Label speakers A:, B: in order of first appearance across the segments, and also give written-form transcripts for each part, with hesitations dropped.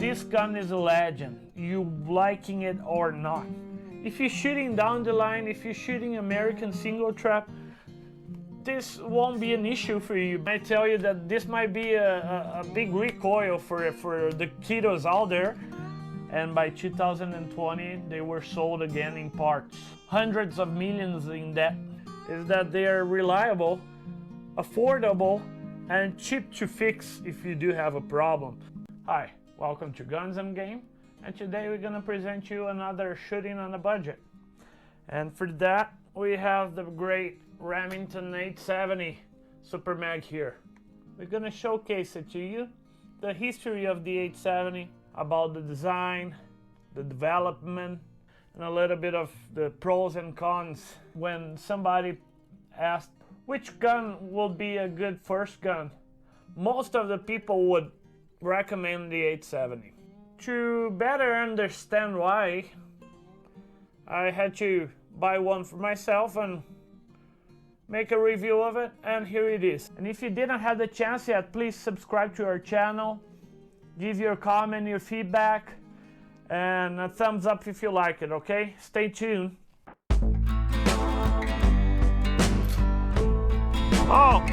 A: This gun is a legend, you liking it or not. If you're shooting down the line, if you're shooting American single trap, this won't be an issue for you. I tell you that this might be a big recoil for the kiddos out there. And by 2020, they were sold again in parts. Hundreds of millions in debt. Is that they are reliable, affordable, and cheap to fix if you do have a problem. Hi, welcome to Guns and Game, and today we're gonna present you another shooting on a budget. And for that, we have the great Remington 870 Super Mag here. We're gonna showcase it to you, the history of the 870, about the design, the development, and a little bit of the pros and cons. When somebody asked which gun will be a good first gun, most of the people would recommend the 870. To better understand why, I had to buy one for myself and make a review of it, and here it is. And if you didn't have the chance yet, please subscribe to our channel, give your comment, your feedback, and a thumbs up if you like it, okay? Stay tuned. Oh!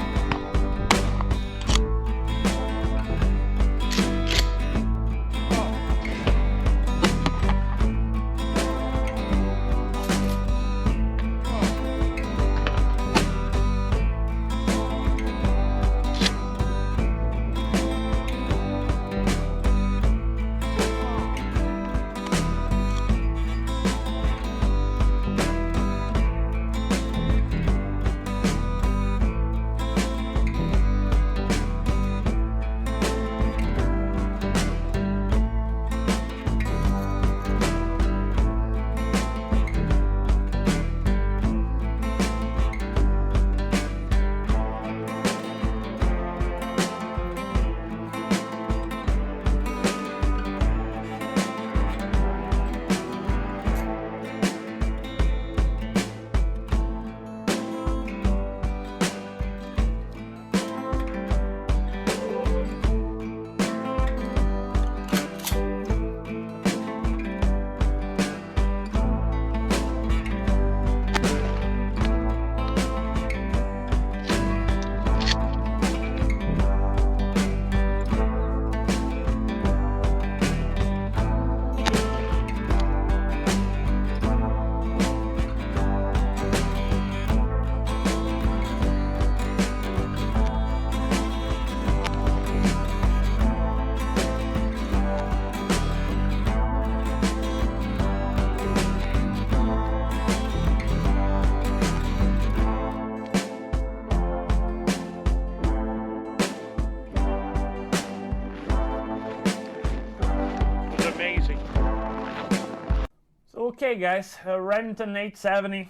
A: Okay guys, Remington 870.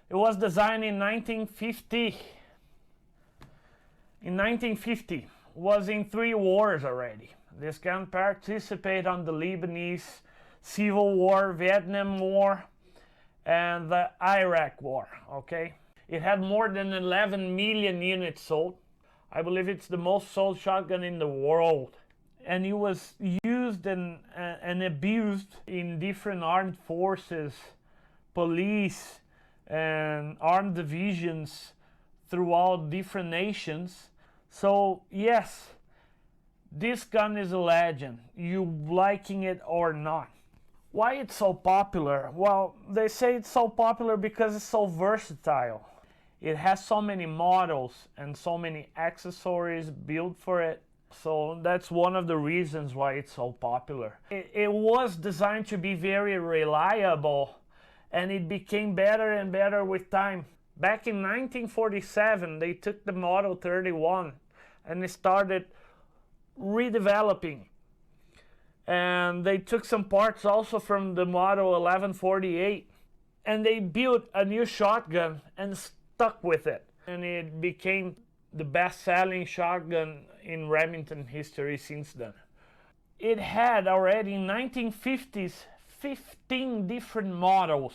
A: It was designed in 1950. In 1950, was in 3 wars already. This gun participated on the Lebanese Civil War, Vietnam War, and the Iraq War, okay? It had more than 11 million units sold. I believe it's the most sold shotgun in the world. And it was used and abused in different armed forces, police, and armed divisions throughout different nations. So yes, this gun is a legend, you liking it or not. Why it's so popular? Well, they say it's so popular because it's so versatile. It has so many models and so many accessories built for it. So that's one of the reasons why it's so popular. It was designed to be very reliable, and it became better and better with time. Back in 1947, they took the Model 31 and they started redeveloping. And they took some parts also from the Model 1148, and they built a new shotgun and stuck with it. And it became the best-selling shotgun in Remington history since then. It had already in 1950s 15 different models,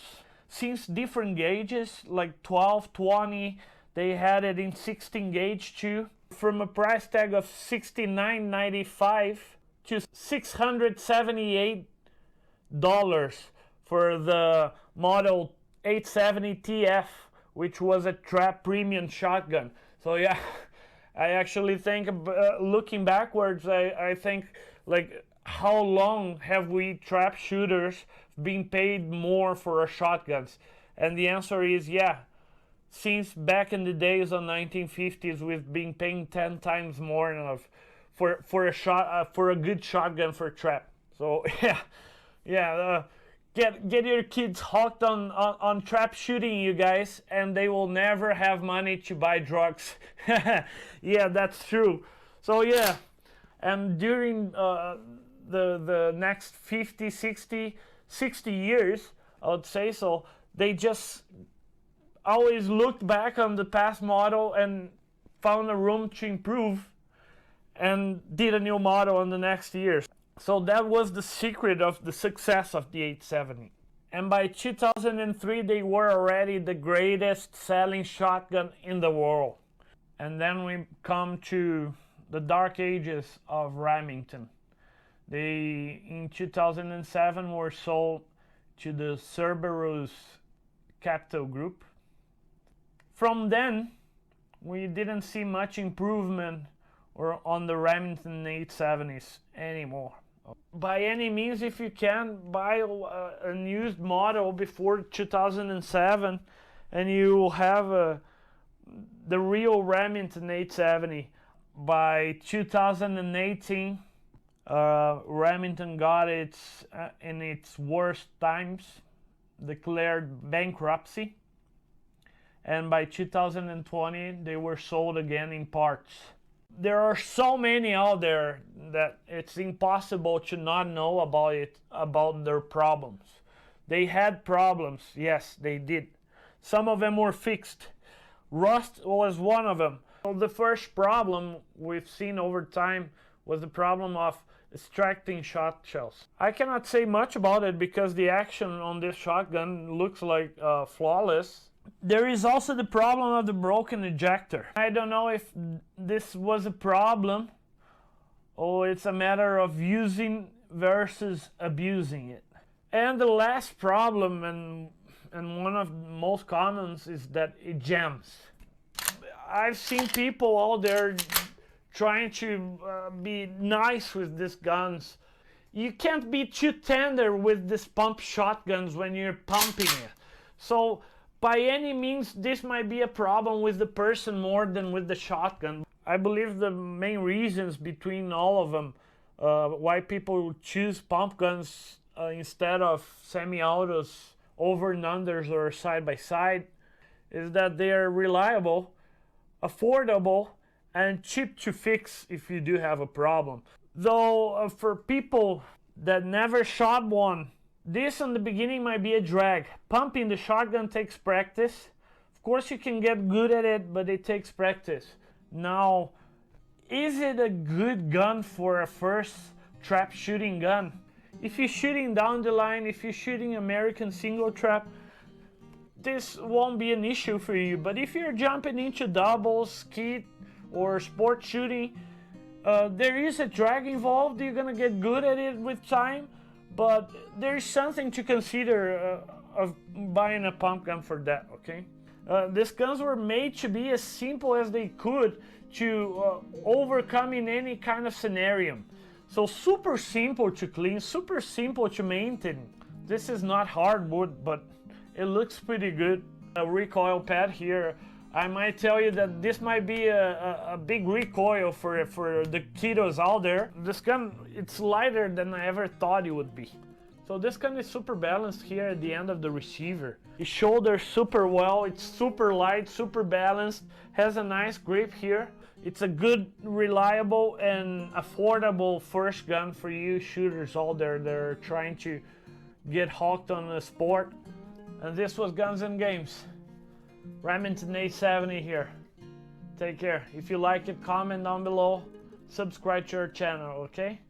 A: since different gauges like 12, 20, they had it in 16 gauge too. From a price tag of $69.95 to $678 for the model 870 TF, which was a trap premium shotgun. So yeah, I actually think, looking backwards, I think, like, how long have we trap shooters been paid more for our shotguns? And the answer is yeah. Since back in the days of 1950s, we've been paying 10 times more for a good shotgun for trap. So yeah, get your kids hooked on trap shooting, you guys, and they will never have money to buy drugs. Yeah, that's true. So yeah, and during the next 50, 60 years, I would say, so they just always looked back on the past model and found a room to improve and did a new model in the next years. So that was the secret of the success of the 870. And by 2003, they were already the greatest selling shotgun in the world. And then we come to the dark ages of Remington. They, in 2007, were sold to the Cerberus Capital Group. From then, we didn't see much improvement on the Remington 870s anymore. By any means, if you can, buy a used model before 2007 and you will have the real Remington 870. By 2018, Remington got in its worst times, declared bankruptcy. And by 2020, they were sold again in parts. There are so many out there that it's impossible to not know about their problems. They had problems, yes, they did. Some of them were fixed. Rust was one of them. So the first problem we've seen over time was the problem of extracting shot shells. I cannot say much about it because the action on this shotgun looks like flawless. There is also the problem of the broken ejector. I don't know if this was a problem or it's a matter of using versus abusing it. And the last problem, and one of the most commons, is that it jams. I've seen people out there trying to be nice with these guns. You can't be too tender with these pump shotguns when you're pumping it. So by any means, this might be a problem with the person more than with the shotgun. I believe the main reasons between all of them, why people choose pump guns instead of semi-autos, over and unders or side by side, is that they are reliable, affordable, and cheap to fix if you do have a problem. Though for people that never shot one, this in the beginning might be a drag. Pumping the shotgun takes practice. Of course you can get good at it, but it takes practice. Now, is it a good gun for a first trap shooting gun? If you're shooting down the line, if you're shooting American single trap, this won't be an issue for you. But if you're jumping into doubles, skeet, or sport shooting, there is a drag involved. You're gonna get good at it with time, but there's something to consider of buying a pump gun for that, okay? These guns were made to be as simple as they could to overcome in any kind of scenario. So super simple to clean, super simple to maintain. This is not hardwood, but it looks pretty good. A recoil pad here. I might tell you that this might be a big recoil for the kiddos out there. This gun, it's lighter than I ever thought it would be. So this gun is super balanced here at the end of the receiver. It shoulders super well, it's super light, super balanced, has a nice grip here. It's a good, reliable, and affordable first gun for you shooters out there that are trying to get hooked on the sport. And this was Guns and Games. Remington 870 here. Take care. If you like it, comment down below. Subscribe to our channel, okay?